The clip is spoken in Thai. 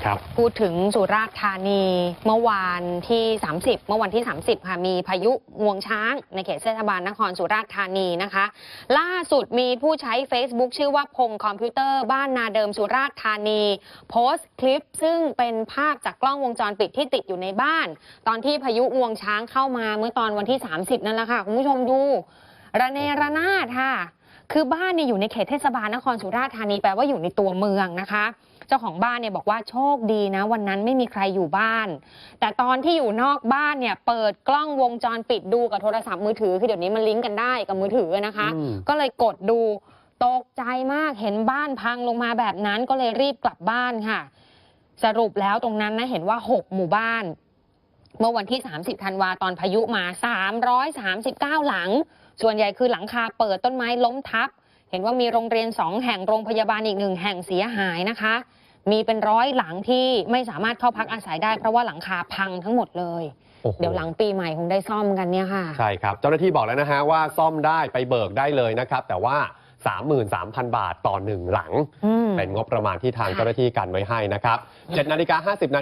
ครับพูดถึงสุราษฎร์ธานีเมื่อวันที่ 30 ค่ะมีพายุงวงช้างในเขตเทศบาลนครสุราษฎร์ธานีนะคะล่าสุดมีผู้ใช้ Facebook ชื่อว่าพงคอมพิวเตอร์บ้านนาเดิมสุราษฎร์ธานีโพสต์คลิปซึ่งเป็นภาพจากกล้องวงจรปิดที่ติดอยู่ในบ้านตอนที่พายุงวงช้างเข้ามาเมื่อตอนวันที่ 30 นั่นแหละค่ะคุณผู้ชมดูระเนระนาดค่ะคือบ้านเนี่ยอยู่ในเขตเทศบาลนครสุราษฎร์ธานีแปลว่าอยู่ในตัวเมืองนะคะเจ้าของบ้านเนี่ยบอกว่าโชคดีนะวันนั้นไม่มีใครอยู่บ้านแต่ตอนที่อยู่นอกบ้านเนี่ยเปิดกล้องวงจรปิดดูกับโทรศัพท์มือถือคือเดี๋ยวนี้มันลิงก์กันได้กับมือถือนะคะก็เลยกดดูตกใจมากเห็นบ้านพังลงมาแบบนั้นก็เลยรีบกลับบ้านค่ะสรุปแล้วตรงนั้นนะเห็นว่า6หมู่บ้านเมื่อวันที่30 ธันวาตอนพายุมา339หลังส่วนใหญ่คือหลังคาเปิดต้นไม้ล้มทับเห็นว่ามีโรงเรียน2แห่งโรงพยาบาลอีก1แห่งเสียหายนะคะมีเป็น100หลังที่ไม่สามารถเข้าพักอาศัยได้เพราะว่าหลังคาพังทั้งหมดเลยเดี๋ยวหลังปีใหม่คงได้ซ่อมกันเนี่ยค่ะใช่ครับเจ้าหน้าที่บอกแล้วนะฮะว่าซ่อมได้ไปเบิกได้เลยนะครับแต่ว่า 33,000 บาทต่อ1หลังเป็นงบประมาณที่ทางเจ้าหน้าที่กันไว้ให้นะครับ7:50 น